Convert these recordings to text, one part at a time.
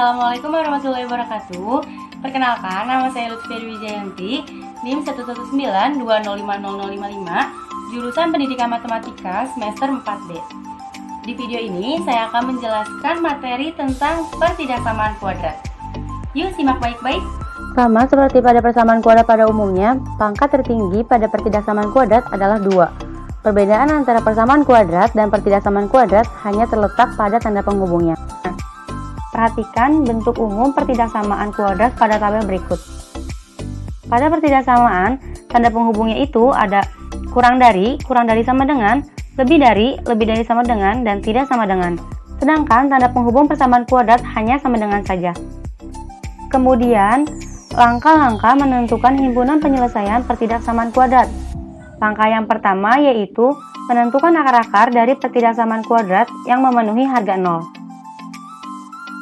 Assalamualaikum warahmatullahi wabarakatuh. Perkenalkan, nama saya Lutfi Wijayanti, NIM 119205055, jurusan Pendidikan Matematika semester 4D. Di video ini, saya akan menjelaskan materi tentang pertidaksamaan kuadrat. Yuk, simak baik-baik. Sama seperti pada persamaan kuadrat pada umumnya, pangkat tertinggi pada pertidaksamaan kuadrat adalah 2. Perbedaan antara persamaan kuadrat dan pertidaksamaan kuadrat hanya terletak pada tanda penghubungnya. Perhatikan bentuk umum pertidaksamaan kuadrat pada tabel berikut. Pada pertidaksamaan, tanda penghubungnya itu ada kurang dari sama dengan, lebih dari sama dengan, dan tidak sama dengan. Sedangkan tanda penghubung persamaan kuadrat hanya sama dengan saja. Kemudian, langkah-langkah menentukan himpunan penyelesaian pertidaksamaan kuadrat. Langkah yang pertama yaitu menentukan akar-akar dari pertidaksamaan kuadrat yang memenuhi harga 0.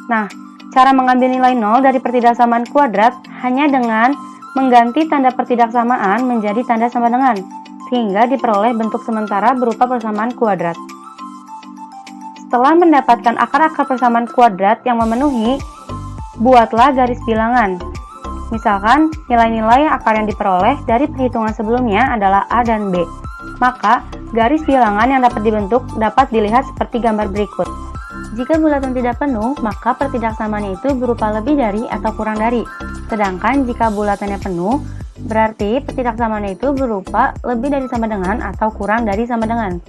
Nah, cara mengambil nilai 0 dari pertidaksamaan kuadrat hanya dengan mengganti tanda pertidaksamaan menjadi tanda sama dengan, sehingga diperoleh bentuk sementara berupa persamaan kuadrat. Setelah mendapatkan akar-akar persamaan kuadrat yang memenuhi, buatlah garis bilangan. Misalkan, nilai-nilai akar yang diperoleh dari perhitungan sebelumnya adalah A dan B. Maka, garis bilangan yang dapat dibentuk dapat dilihat seperti gambar berikut. Jika bulatan tidak penuh, maka pertidaksamaan itu berupa lebih dari atau kurang dari. Sedangkan jika bulatannya penuh, berarti pertidaksamaan itu berupa lebih dari sama dengan atau kurang dari sama dengan.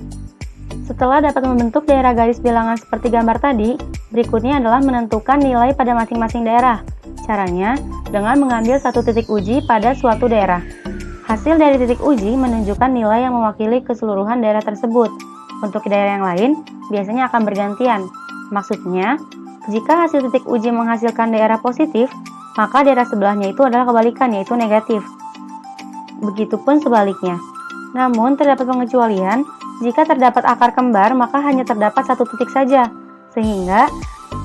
Setelah dapat membentuk daerah garis bilangan seperti gambar tadi, berikutnya adalah menentukan nilai pada masing-masing daerah. Caranya, dengan mengambil satu titik uji pada suatu daerah. Hasil dari titik uji menunjukkan nilai yang mewakili keseluruhan daerah tersebut. Untuk daerah yang lain, biasanya akan bergantian. Maksudnya, jika hasil titik uji menghasilkan daerah positif, maka daerah sebelahnya itu adalah kebalikan, yaitu negatif. Begitupun sebaliknya. Namun, terdapat pengecualian, jika terdapat akar kembar, maka hanya terdapat satu titik saja. Sehingga,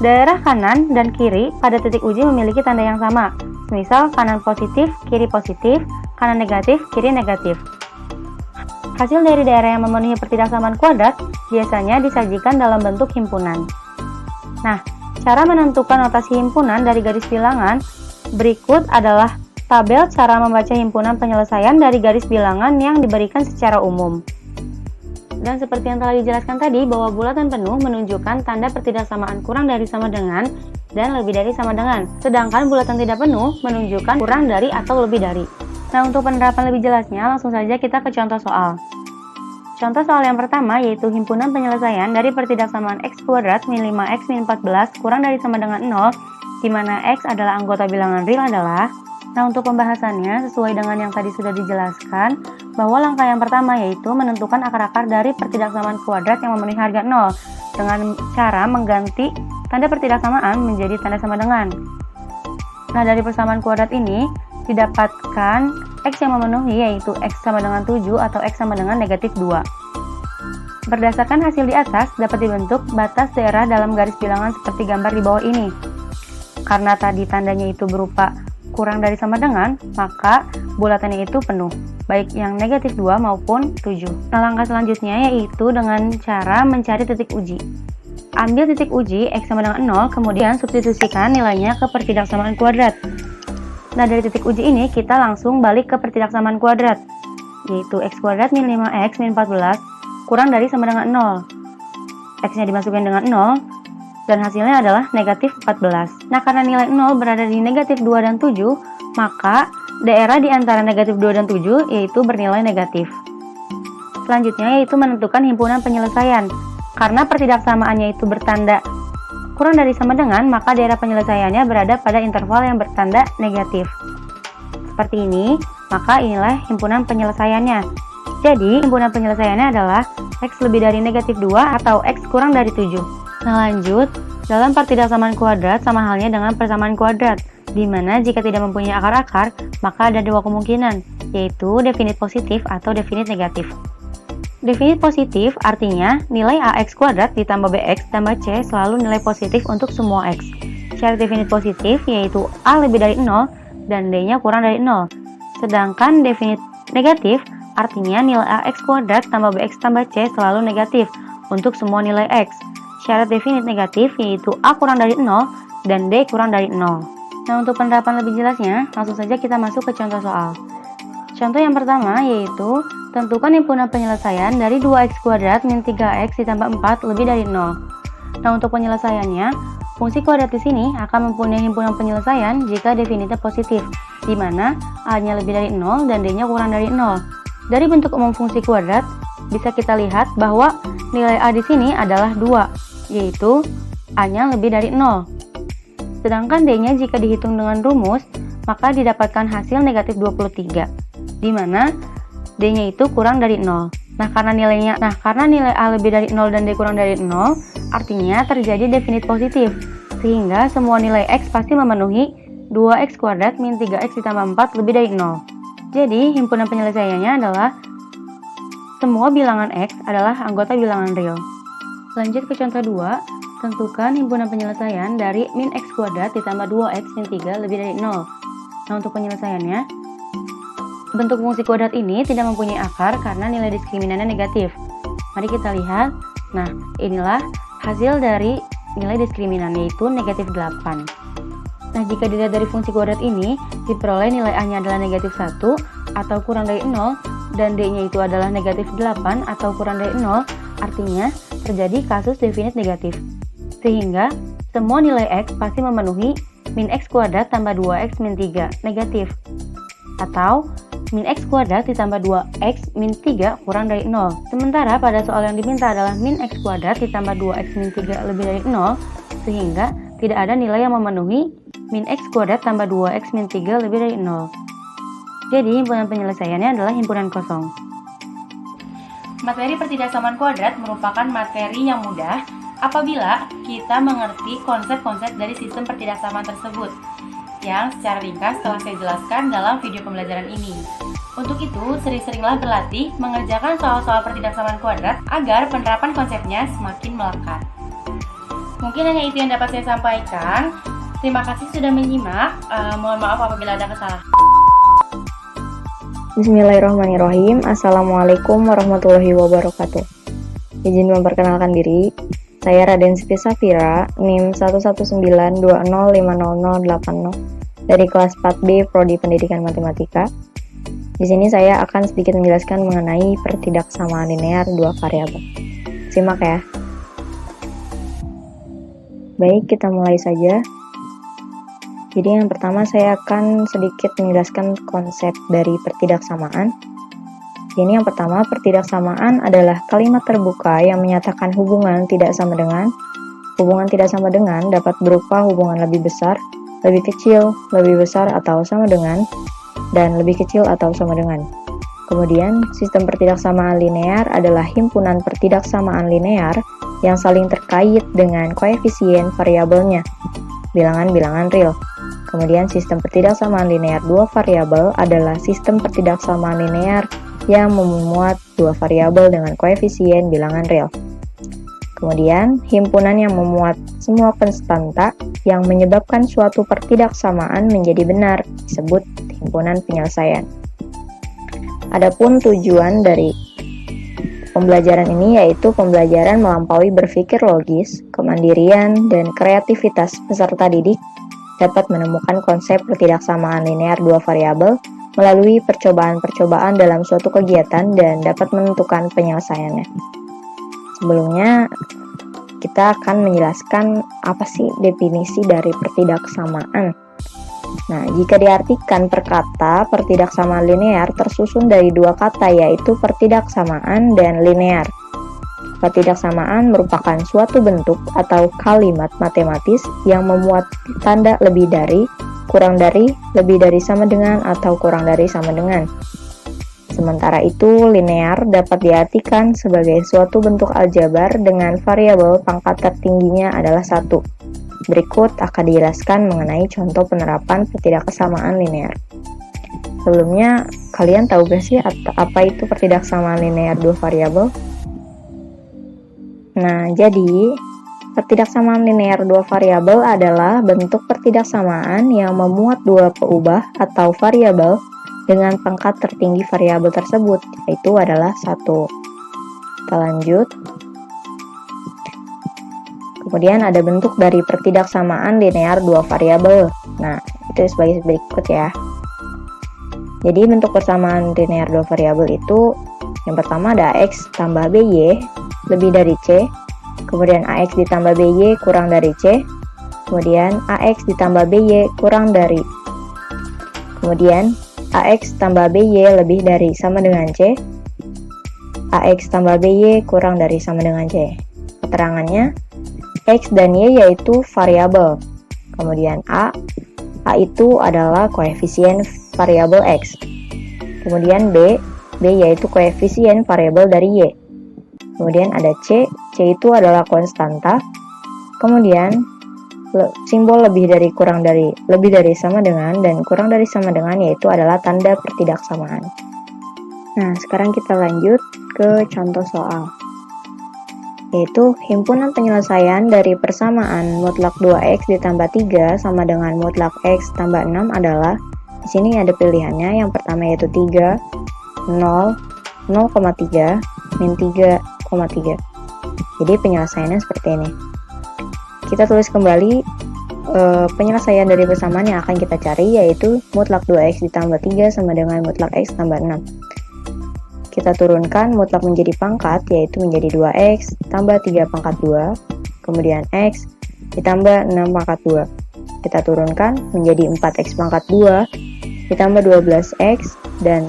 daerah kanan dan kiri pada titik uji memiliki tanda yang sama. Misal, kanan positif, kanan negatif, kiri negatif. Hasil dari daerah yang memenuhi pertidaksamaan kuadrat biasanya disajikan dalam bentuk himpunan. Nah, cara menentukan notasi himpunan dari garis bilangan berikut adalah tabel cara membaca himpunan penyelesaian dari garis bilangan yang diberikan secara umum. Dan seperti yang telah dijelaskan tadi, bahwa bulatan penuh menunjukkan tanda pertidaksamaan kurang dari sama dengan dan lebih dari sama dengan. Sedangkan bulatan tidak penuh menunjukkan kurang dari atau lebih dari. Nah, untuk penerapan lebih jelasnya, langsung saja kita ke contoh soal. Contoh soal yang pertama yaitu himpunan penyelesaian dari pertidaksamaan x kuadrat min 5x min 14 kurang dari sama dengan 0, di mana x adalah anggota bilangan real adalah. Nah, untuk pembahasannya sesuai dengan yang tadi sudah dijelaskan, bahwa langkah yang pertama yaitu menentukan akar-akar dari pertidaksamaan kuadrat yang memenuhi harga 0 dengan cara mengganti tanda pertidaksamaan menjadi tanda sama dengan. Nah, dari persamaan kuadrat ini didapatkan x yang memenuhi yaitu x sama dengan 7 atau x sama dengan negatif 2. Berdasarkan hasil di atas dapat dibentuk batas daerah dalam garis bilangan seperti gambar di bawah ini. Karena tadi tandanya itu berupa kurang dari sama dengan, maka bulatannya itu penuh, baik yang negatif 2 maupun 7. Nah, langkah selanjutnya yaitu dengan cara mencari titik uji. Ambil titik uji x sama dengan 0, kemudian substitusikan nilainya ke pertidaksamaan kuadrat. Nah, dari titik uji ini kita langsung balik ke pertidaksamaan kuadrat, yaitu x kuadrat min 5x min 14 kurang dari sama dengan 0. X-nya dimasukkan dengan 0, dan hasilnya adalah negatif 14. Nah, karena nilai 0 berada di negatif 2 dan 7, maka daerah di antara negatif 2 dan 7 yaitu bernilai negatif. Selanjutnya yaitu menentukan himpunan penyelesaian. Karena pertidaksamaannya itu bertanda kurang dari sama dengan, maka daerah penyelesaiannya berada pada interval yang bertanda negatif. Seperti ini, maka inilah himpunan penyelesaiannya. Jadi, himpunan penyelesaiannya adalah x lebih dari negatif 2 atau x kurang dari 7. Nah, lanjut, dalam pertidaksamaan kuadrat sama halnya dengan persamaan kuadrat, di mana jika tidak mempunyai akar-akar, maka ada dua kemungkinan, yaitu definit positif atau definit negatif. Definit positif artinya nilai ax kuadrat ditambah bx tambah c selalu nilai positif untuk semua x. Syarat definit positif yaitu a lebih dari 0 dan d-nya kurang dari 0. Sedangkan definit negatif artinya nilai ax kuadrat tambah bx tambah c selalu negatif untuk semua nilai x. Syarat definit negatif yaitu a kurang dari 0 dan D kurang dari 0. Nah, untuk penerapan lebih jelasnya, langsung saja kita masuk ke contoh soal. Contoh yang pertama yaitu, tentukan himpunan penyelesaian dari 2x kuadrat min 3x ditambah 4 lebih dari 0. Nah, untuk penyelesaiannya, fungsi kuadrat di sini akan mempunyai himpunan penyelesaian jika definitnya positif, di mana A-nya lebih dari 0 dan D-nya kurang dari 0. Dari bentuk umum fungsi kuadrat, bisa kita lihat bahwa nilai A di sini adalah 2, yaitu A-nya lebih dari 0. Sedangkan D-nya jika dihitung dengan rumus, maka didapatkan hasil negatif 23, di mana D-nya itu kurang dari 0. Nah, karena nilai A lebih dari 0 dan D kurang dari 0, artinya terjadi definit positif, sehingga semua nilai X pasti memenuhi 2x kuadrat min 3x ditambah 4 lebih dari 0. Jadi, himpunan penyelesaiannya adalah semua bilangan X adalah anggota bilangan real. Lanjut ke contoh 2, tentukan himpunan penyelesaian dari min X kuadrat ditambah 2x min 3 lebih dari 0. Nah, untuk penyelesaiannya, bentuk fungsi kuadrat ini tidak mempunyai akar karena nilai diskriminannya negatif. Mari kita lihat. Nah, inilah hasil dari nilai diskriminan, yaitu negatif 8. Nah, jika dilihat dari fungsi kuadrat ini, diperoleh nilai A-nya adalah negatif 1 atau kurang dari 0, dan D-nya itu adalah negatif 8 atau kurang dari 0, artinya terjadi kasus definit negatif. Sehingga, semua nilai X pasti memenuhi min X kuadrat tambah 2X min 3 negatif. Atau, min X kuadrat ditambah 2X min 3 kurang dari 0. Sementara pada soal yang diminta adalah min X kuadrat ditambah 2X min 3 lebih dari 0, sehingga tidak ada nilai yang memenuhi min X kuadrat tambah 2X min 3 lebih dari 0. Jadi, himpunan penyelesaiannya adalah himpunan kosong. Materi pertidaksamaan kuadrat merupakan materi yang mudah apabila kita mengerti konsep-konsep dari sistem pertidaksamaan tersebut, yang secara ringkas telah saya jelaskan dalam video pembelajaran ini. Untuk itu, sering-seringlah berlatih mengerjakan soal-soal pertidaksamaan kuadrat agar penerapan konsepnya semakin melekat. Mungkin hanya itu yang dapat saya sampaikan. Terima kasih sudah menyimak. Mohon maaf apabila ada kesalahan. Bismillahirrahmanirrahim. Assalamualaikum warahmatullahi wabarakatuh. Izin memperkenalkan diri. Saya Raden Siti Safira, NIM 119205080 dari kelas 4B Prodi Pendidikan Matematika. Di sini saya akan sedikit menjelaskan mengenai pertidaksamaan linear dua variabel. Simak ya. Baik, kita mulai saja. Jadi yang pertama saya akan sedikit menjelaskan konsep dari pertidaksamaan. Ini yang pertama, pertidaksamaan adalah kalimat terbuka yang menyatakan hubungan tidak sama dengan. Hubungan tidak sama dengan dapat berupa hubungan lebih besar, lebih kecil, lebih besar atau sama dengan, dan lebih kecil atau sama dengan. Kemudian, sistem pertidaksamaan linear adalah himpunan pertidaksamaan linear yang saling terkait dengan koefisien variabelnya, bilangan-bilangan real. Kemudian, sistem pertidaksamaan linear dua variabel adalah sistem pertidaksamaan linear yang memuat dua variabel dengan koefisien bilangan real. Kemudian, himpunan yang memuat semua konstanta yang menyebabkan suatu pertidaksamaan menjadi benar disebut himpunan penyelesaian. Adapun tujuan dari pembelajaran ini yaitu pembelajaran melampaui berpikir logis, kemandirian, dan kreativitas peserta didik dapat menemukan konsep pertidaksamaan linear dua variabel melalui percobaan-percobaan dalam suatu kegiatan dan dapat menentukan penyelesaiannya. Sebelumnya, kita akan menjelaskan apa sih definisi dari pertidaksamaan. Nah, jika diartikan per kata, pertidaksamaan linear tersusun dari dua kata yaitu pertidaksamaan dan linear. Pertidaksamaan merupakan suatu bentuk atau kalimat matematis yang memuat tanda lebih dari, kurang dari, lebih dari sama dengan, atau kurang dari sama dengan. Sementara itu, linear dapat diartikan sebagai suatu bentuk aljabar dengan variabel pangkat tertingginya adalah 1. Berikut akan dijelaskan mengenai contoh penerapan pertidaksamaan linear. Sebelumnya, kalian tahu gak sih apa itu pertidaksamaan linear dua variabel? Nah, jadi pertidaksamaan linear dua variabel adalah bentuk pertidaksamaan yang memuat dua peubah atau variabel dengan pangkat tertinggi variabel tersebut, yaitu adalah 1. Kita lanjut ke Kemudian ada bentuk dari pertidaksamaan linear dua variabel. Nah, itu sebagai berikut ya. Jadi bentuk persamaan linear dua variabel itu yang pertama ada AX tambah BY lebih dari C, kemudian AX ditambah BY kurang dari C, kemudian AX ditambah BY kurang dari, kemudian AX tambah BY lebih dari sama dengan C, AX tambah BY kurang dari sama dengan C. Keterangannya, X dan Y yaitu variabel, kemudian A itu adalah koefisien variabel X, kemudian B yaitu koefisien variabel dari Y, kemudian ada C itu adalah konstanta, kemudian simbol lebih dari kurang dari, lebih dari sama dengan, dan kurang dari sama dengan yaitu adalah tanda pertidaksamaan. Nah, sekarang kita lanjut ke contoh soal, yaitu himpunan penyelesaian dari persamaan mutlak 2x ditambah 3 sama dengan mutlak x tambah 6 adalah, di sini ada pilihannya, yang pertama yaitu 3, 0, 0,3, min 3,3. Jadi penyelesaiannya seperti ini. Kita tulis kembali penyelesaian dari persamaan yang akan kita cari, yaitu mutlak 2x ditambah 3 sama dengan mutlak x tambah 6. Kita turunkan mutlak menjadi pangkat, yaitu menjadi 2x tambah 3 pangkat 2, kemudian x ditambah 6 pangkat 2. Kita turunkan menjadi 4x pangkat 2 ditambah 12x dan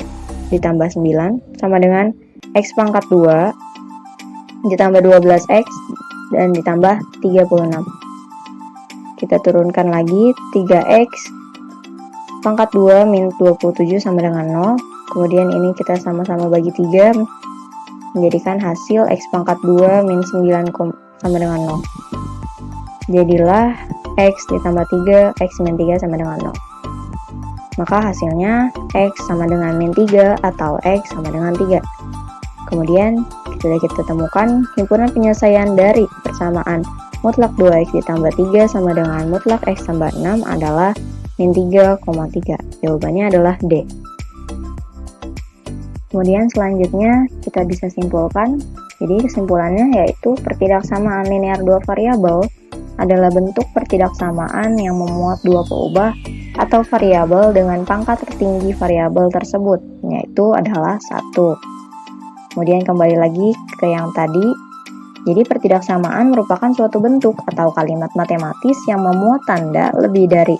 ditambah 9 sama dengan x pangkat 2 ditambah 12x dan ditambah 36. Kita turunkan lagi 3x pangkat 2 min 27 sama dengan 0. Kemudian ini kita sama-sama bagi 3 menjadikan hasil x pangkat 2 min 9 sama dengan 0. Jadilah x ditambah 3, x min 3 sama dengan 0. Maka hasilnya x sama dengan min 3 atau x sama dengan 3. Kemudian sudah kita temukan himpunan penyelesaian dari persamaan mutlak 2x ditambah 3 sama dengan mutlak x tambah 6 adalah min 3,3. Jawabannya adalah D. Kemudian selanjutnya kita bisa simpulkan. Jadi kesimpulannya yaitu pertidaksamaan linear dua variabel adalah bentuk pertidaksamaan yang memuat dua peubah atau variabel dengan pangkat tertinggi variabel tersebut, yaitu adalah 1. Kemudian kembali lagi ke yang tadi. Jadi pertidaksamaan merupakan suatu bentuk atau kalimat matematis yang memuat tanda lebih dari,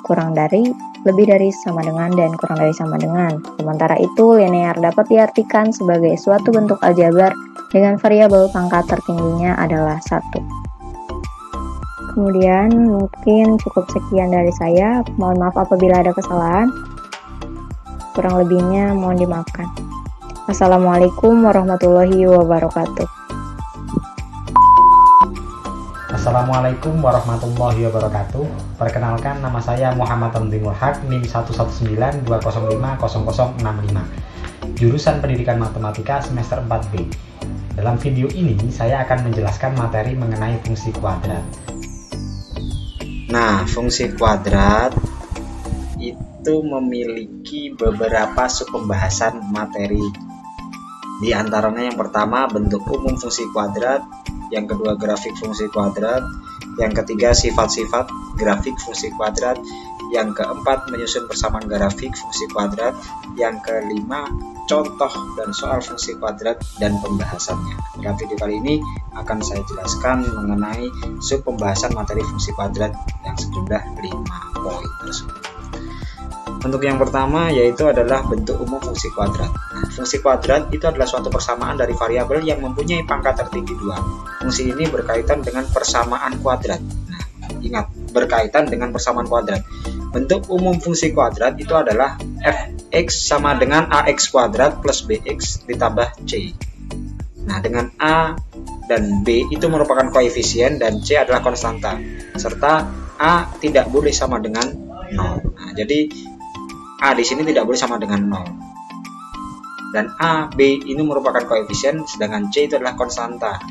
kurang dari, lebih dari, sama dengan, dan kurang dari sama dengan. Sementara itu, linear dapat diartikan sebagai suatu bentuk aljabar dengan variabel pangkat tertingginya adalah 1. Kemudian mungkin cukup sekian dari saya. Mohon maaf apabila ada kesalahan. Kurang lebihnya mohon dimaafkan. Assalamualaikum warahmatullahi wabarakatuh. Assalamualaikum warahmatullahi wabarakatuh. Perkenalkan, nama saya Muhammad Tanzimul Haq, NIM 11920500065, jurusan Pendidikan Matematika semester 4B. Dalam video ini saya akan menjelaskan materi mengenai fungsi kuadrat. Nah, fungsi kuadrat itu memiliki beberapa subpembahasan materi. Di antaranya yang pertama bentuk umum fungsi kuadrat, yang kedua grafik fungsi kuadrat, yang ketiga sifat-sifat grafik fungsi kuadrat, yang keempat menyusun persamaan grafik fungsi kuadrat, yang kelima contoh dan soal fungsi kuadrat dan pembahasannya. Dalam video kali ini akan saya jelaskan mengenai subpembahasan materi fungsi kuadrat yang sejumlah 5 poin tersebut. Untuk yang pertama yaitu adalah bentuk umum fungsi kuadrat. Nah, fungsi kuadrat itu adalah suatu persamaan dari variabel yang mempunyai pangkat tertinggi 2. Fungsi ini berkaitan dengan persamaan kuadrat. Nah, ingat, berkaitan dengan persamaan kuadrat. Bentuk umum fungsi kuadrat itu adalah fx sama dengan ax kuadrat plus bx ditambah c. Nah, dengan a dan b itu merupakan koefisien dan c adalah konstanta, serta a tidak boleh sama dengan 0. Nah, jadi a di sini tidak boleh sama dengan 0. Dan a, b ini merupakan koefisien, sedangkan c itu adalah konstanta.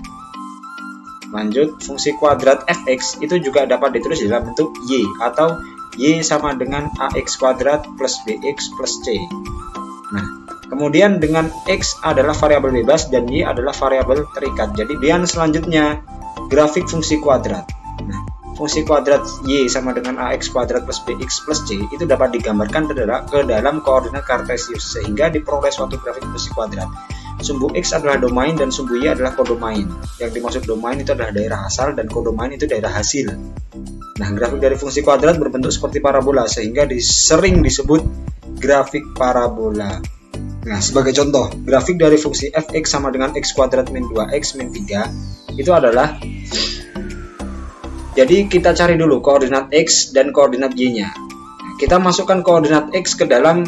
Lanjut, fungsi kuadrat fx itu juga dapat ditulis dalam bentuk y, atau y sama dengan ax kuadrat plus bx plus c. Nah, kemudian dengan x adalah variabel bebas dan y adalah variabel terikat. Jadi bian selanjutnya grafik fungsi kuadrat. Nah, fungsi kuadrat y sama dengan ax kuadrat plus bx plus c itu dapat digambarkan ke dalam koordinat kartesius sehingga diperoleh suatu grafik fungsi kuadrat. Sumbu x adalah domain dan sumbu y adalah kodomain. Yang dimaksud domain itu adalah daerah asal dan kodomain itu daerah hasil. Nah, grafik dari fungsi kuadrat berbentuk seperti parabola sehingga sering disebut grafik parabola. Nah, sebagai contoh, grafik dari fungsi fx sama dengan x kuadrat min 2x min 3 itu adalah, jadi kita cari dulu koordinat x dan koordinat y-nya. Kita masukkan koordinat x ke dalam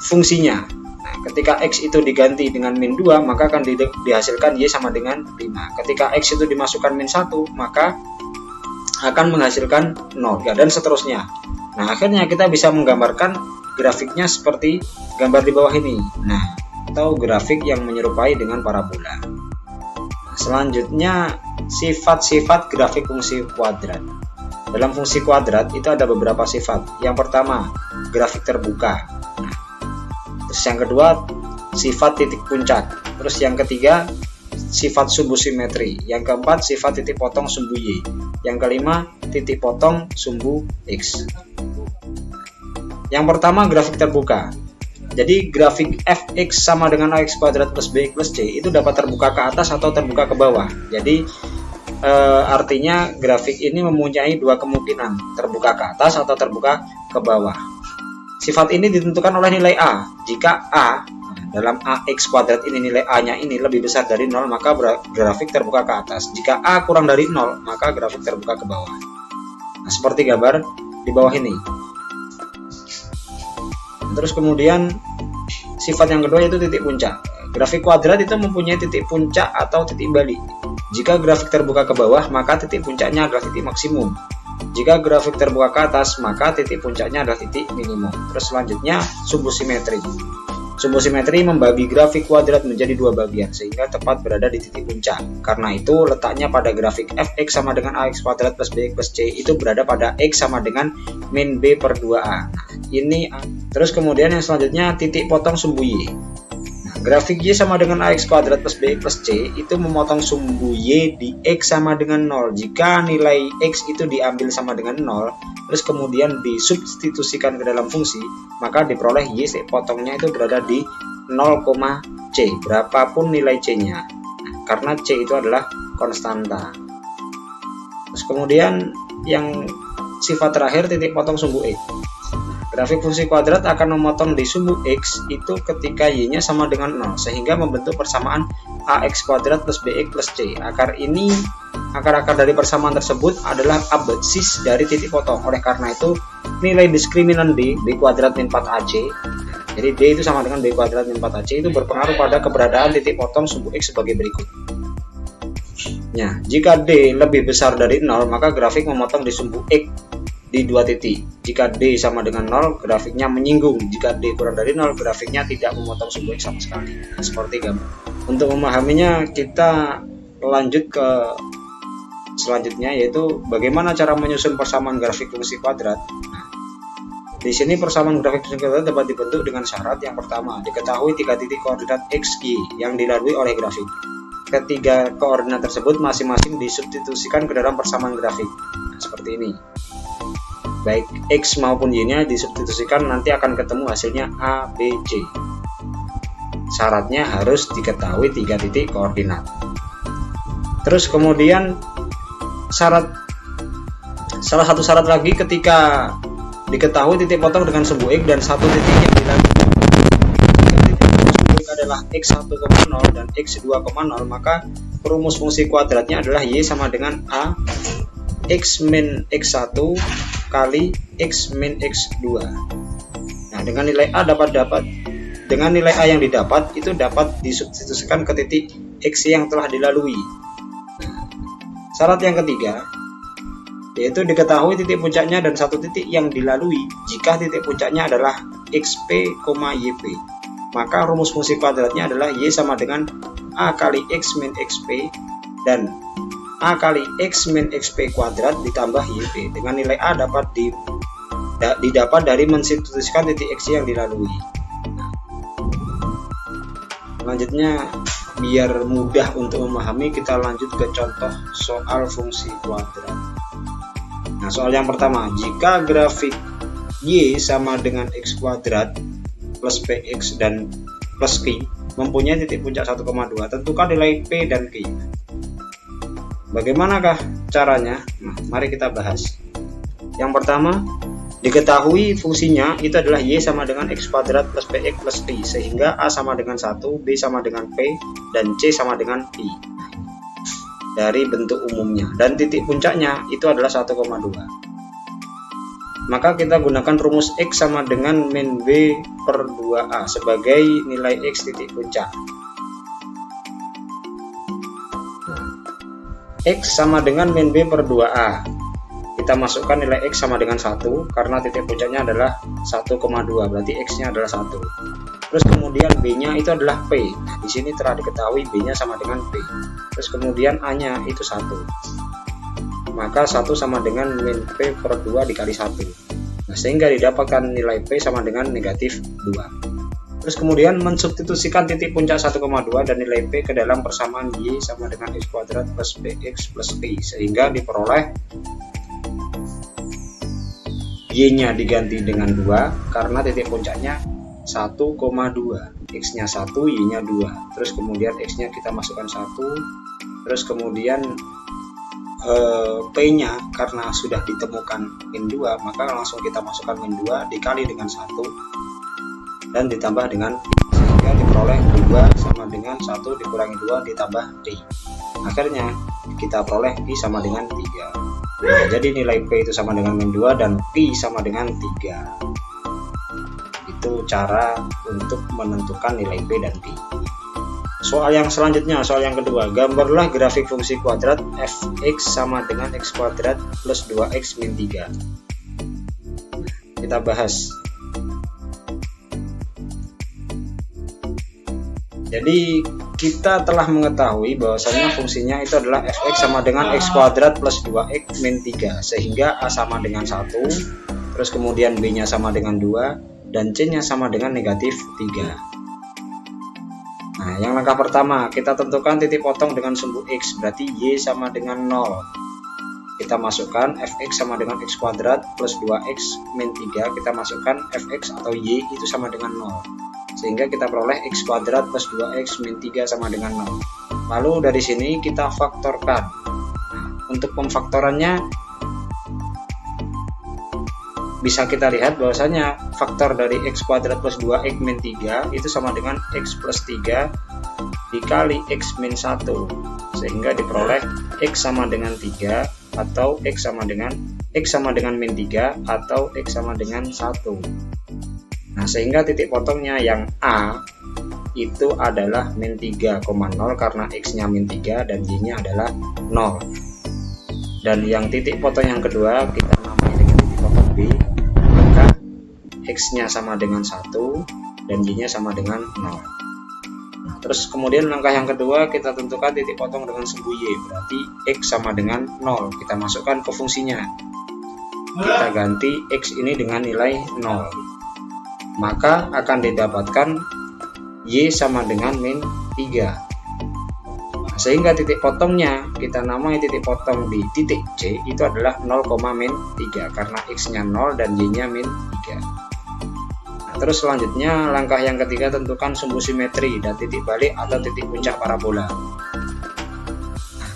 fungsinya. Nah, ketika x itu diganti dengan min 2, maka akan dihasilkan y sama dengan 5. Ketika x itu dimasukkan min 1, maka akan menghasilkan 0, ya, dan seterusnya. Nah, akhirnya kita bisa menggambarkan grafiknya seperti gambar di bawah ini. Nah, atau grafik yang menyerupai dengan parabola. Nah, selanjutnya sifat-sifat grafik fungsi kuadrat. Dalam fungsi kuadrat itu ada beberapa sifat. Yang pertama, grafik terbuka. Nah, terus yang kedua, sifat titik puncak. Terus yang ketiga, sifat sumbu simetri. Yang keempat, sifat titik potong sumbu y. Yang kelima, titik potong sumbu x. Yang pertama, grafik terbuka. Jadi grafik fx sama dengan ax kuadrat plus bx plus c itu dapat terbuka ke atas atau terbuka ke bawah. Jadi artinya grafik ini mempunyai dua kemungkinan, terbuka ke atas atau terbuka ke bawah. Sifat ini ditentukan oleh nilai a. Jika a dalam ax kuadrat ini nilai a-nya ini lebih besar dari 0, maka grafik terbuka ke atas. Jika a kurang dari 0, maka grafik terbuka ke bawah. Nah, seperti gambar di bawah ini. Terus kemudian sifat yang kedua yaitu titik puncak. Grafik kuadrat itu mempunyai titik puncak atau titik balik. Jika grafik terbuka ke bawah, maka titik puncaknya adalah titik maksimum. Jika grafik terbuka ke atas, maka titik puncaknya adalah titik minimum. Terus selanjutnya sumbu simetri. Sumbu simetri membagi grafik kuadrat menjadi dua bagian sehingga tepat berada di titik puncak. Karena itu letaknya pada grafik fx sama dengan ax kuadrat plus bx plus c itu berada pada x sama dengan min b per 2a. Nah, ini terus kemudian yang selanjutnya titik potong sumbu y. Nah, grafik y sama dengan ax kuadrat plus bx plus c itu memotong sumbu y di x sama dengan 0. Jika nilai x itu diambil sama dengan 0, terus kemudian disubstitusikan ke dalam fungsi, maka diperoleh y potongnya itu berada di 0, c, berapapun nilai c-nya. Nah, karena c itu adalah konstanta. Terus kemudian yang sifat terakhir titik potong sumbu x. Grafik fungsi kuadrat akan memotong di sumbu x itu ketika y-nya sama dengan 0 sehingga membentuk persamaan ax kuadrat plus bx plus c. Akar-akar dari persamaan tersebut adalah abssis dari titik potong. Oleh karena itu, nilai diskriminan d, b kuadrat min 4ac, jadi d itu sama dengan b kuadrat min 4ac itu berpengaruh pada keberadaan titik potong sumbu x sebagai berikut. Nah, jika d lebih besar dari 0, maka grafik memotong di sumbu x di dua titik. Jika d sama dengan 0, grafiknya menyinggung. Jika d kurang dari 0, grafiknya tidak memotong sumbu x sama sekali. Nah, seperti gambar. Untuk memahaminya, kita lanjut ke selanjutnya, yaitu bagaimana cara menyusun persamaan grafik fungsi kuadrat. Nah, di sini persamaan grafik fungsi kuadrat dapat dibentuk dengan syarat yang pertama, diketahui 3 titik koordinat x, y yang dilalui oleh grafik. Ketiga koordinat tersebut masing-masing disubstitusikan ke dalam persamaan grafik. Nah, seperti ini. Baik x maupun y-nya disubstitusikan, nanti akan ketemu hasilnya a, b, c. Syaratnya harus diketahui 3 titik koordinat. Terus kemudian salah satu syarat lagi, ketika diketahui titik potong dengan sumbu x dan satu titik yang dilalui. Jika titik potong sumbu x adalah x1,0 dan x2,0, maka rumus fungsi kuadratnya adalah y sama dengan a x min x1 kali x min x2. Nah, dengan nilai a dengan nilai a yang didapat itu dapat disubstitusikan ke titik x yang telah dilalui. Syarat yang ketiga yaitu diketahui titik puncaknya dan satu titik yang dilalui. Jika titik puncaknya adalah xp, yp, maka rumus fungsi kuadratnya adalah y sama dengan a kali x min xp dan a kali x min xp kuadrat ditambah yp. Dengan nilai a dapat didapat dari mensubstitusikan titik x yang dilalui. Selanjutnya biar mudah untuk memahami, kita lanjut ke contoh soal fungsi kuadrat. Nah, soal yang pertama, jika grafik Y sama dengan X kuadrat plus PX dan plus Q mempunyai titik puncak 1,2, tentukan nilai P dan Q. Bagaimanakah caranya? Nah, mari kita bahas. Yang pertama, diketahui fungsinya itu adalah Y sama dengan X kuadrat plus PX plus Q, sehingga A sama dengan 1, B sama dengan P, dan C sama dengan Q. Dari bentuk umumnya, dan titik puncaknya itu adalah 1,2. Maka kita gunakan rumus X sama dengan min B per 2A sebagai nilai X titik puncak. X sama dengan min B per 2A. Kita masukkan nilai X sama dengan 1 karena titik puncaknya adalah 1,2, berarti X nya adalah 1. Terus kemudian B nya itu adalah P. Nah, di sini telah diketahui B nya sama dengan P. Terus kemudian A nya itu 1. Maka 1 sama dengan min P per 2 dikali 1. Nah, sehingga didapatkan nilai P sama dengan negatif 2. Terus kemudian mensubstitusikan titik puncak 1,2 dan nilai P ke dalam persamaan Y sama dengan X kuadrat plus PX plus Q, sehingga diperoleh Y nya diganti dengan 2 karena titik puncaknya 1,2, X nya 1, Y nya 2. Terus kemudian X nya kita masukkan 1. Terus kemudian P nya karena sudah ditemukan min 2, maka langsung kita masukkan min 2 dikali dengan 1 dan ditambah dengan P, sehingga diperoleh 2 sama dengan 1 dikurangi 2 ditambah D. Akhirnya kita peroleh P sama dengan 3. Nah, jadi nilai P itu sama dengan min 2 dan P sama dengan 3. Itu cara untuk menentukan nilai P dan P. Soal yang selanjutnya, soal yang kedua, gambarlah grafik fungsi kuadrat fx sama dengan x kuadrat plus 2x min 3. Kita bahas. Jadi kita telah mengetahui bahwasanya fungsinya itu adalah fx sama dengan x kuadrat plus 2x min 3, sehingga A sama dengan 1, terus kemudian B nya sama dengan 2, dan C nya sama dengan negatif 3. Nah, yang langkah pertama, kita tentukan titik potong dengan sumbu X, berarti Y sama dengan 0. Kita masukkan fx sama dengan x kuadrat plus 2x min 3, kita masukkan fx atau Y itu sama dengan 0. Sehingga kita peroleh x kuadrat plus 2x min 3 sama dengan 0. Lalu dari sini kita faktorkan. Nah, untuk pemfaktorannya bisa kita lihat bahwasanya faktor dari x kuadrat plus 2x min 3 itu sama dengan x plus 3 dikali x min 1, sehingga diperoleh x sama dengan 3 atau x sama dengan min 3 atau x sama dengan 1. Nah, sehingga titik potongnya yang A itu adalah min 3,0 karena X nya min 3 dan Y nya adalah 0. Dan yang titik potong yang kedua kita namai dengan titik potong B, maka X nya sama dengan 1 dan Y nya sama dengan 0. Nah, terus kemudian langkah yang kedua kita tentukan titik potong dengan sumbu Y, berarti X sama dengan 0. Kita masukkan ke fungsinya, kita ganti X ini dengan nilai 0, maka akan didapatkan Y sama dengan min 3. Nah, sehingga titik potongnya kita namai titik potong di titik C itu adalah 0, min 3 karena X nya 0 dan Y nya min 3. Nah, terus selanjutnya langkah yang ketiga, tentukan sumbu simetri dan titik balik atau titik puncak parabola. Nah,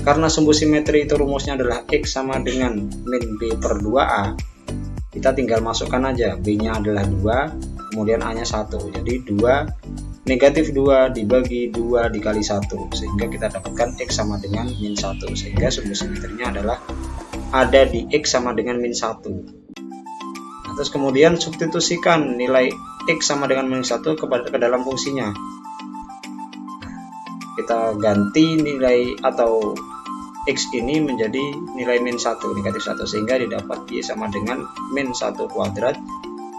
karena sumbu simetri itu rumusnya adalah X sama dengan min B per 2A, kita tinggal masukkan aja, B nya adalah 2, kemudian A nya 1, jadi 2 negatif 2 dibagi 2 dikali 1, sehingga kita dapatkan X sama dengan min 1, sehingga sumbu simetrinya adalah ada di X sama dengan min 1. Nah, terus kemudian substitusikan nilai X sama dengan min 1 ke dalam fungsinya. Kita ganti nilai atau X ini menjadi nilai min 1, negatif 1, sehingga didapat Y sama dengan min 1 kuadrat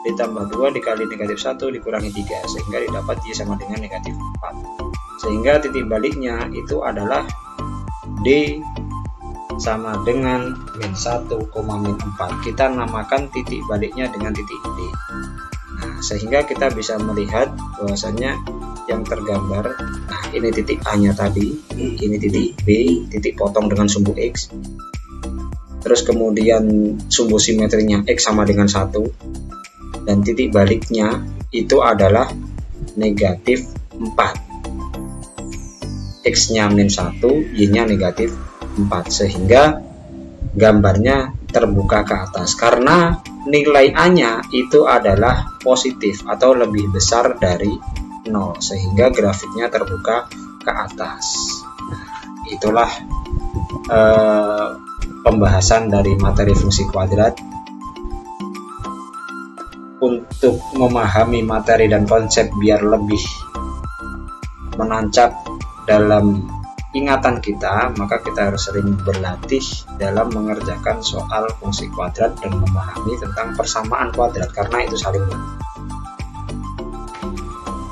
ditambah 2 dikali negatif 1 dikurangi 3, sehingga didapat Y sama dengan negatif 4. Sehingga titik baliknya itu adalah D sama dengan min 1, min 4. Kita namakan titik baliknya dengan titik D. Nah, sehingga kita bisa melihat bahwasannya yang tergambar, nah ini titik A-nya tadi, ini titik B, titik potong dengan sumbu X. Terus kemudian sumbu simetrinya X sama dengan 1, dan titik baliknya itu adalah negatif 4. X-nya min 1, Y-nya negatif 4, sehingga gambarnya terbuka ke atas karena nilai A-nya itu adalah positif atau lebih besar dari 0, sehingga grafiknya terbuka ke atas. Nah, itulah pembahasan dari materi fungsi kuadrat. Untuk memahami materi dan konsep biar lebih menancap dalam ingatan kita, maka kita harus sering berlatih dalam mengerjakan soal fungsi kuadrat dan memahami tentang persamaan kuadrat, karena itu saling berhubungan.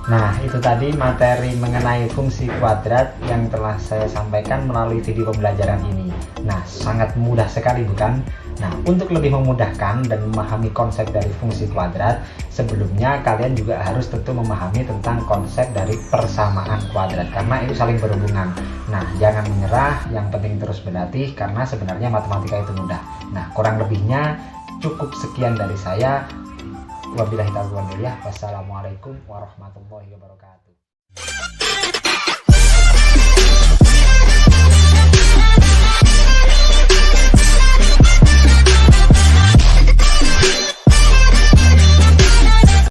Nah, itu tadi materi mengenai fungsi kuadrat yang telah saya sampaikan melalui video pembelajaran ini. Nah, sangat mudah sekali bukan? Nah, untuk lebih memudahkan dan memahami konsep dari fungsi kuadrat, sebelumnya kalian juga harus tentu memahami tentang konsep dari persamaan kuadrat, karena itu saling berhubungan. Nah, jangan menyerah, yang penting terus berlatih, karena sebenarnya matematika itu mudah. Nah, kurang lebihnya cukup sekian dari saya. Wabillahi taufiq wal hidayah. Wassalamualaikum warahmatullahi wabarakatuh.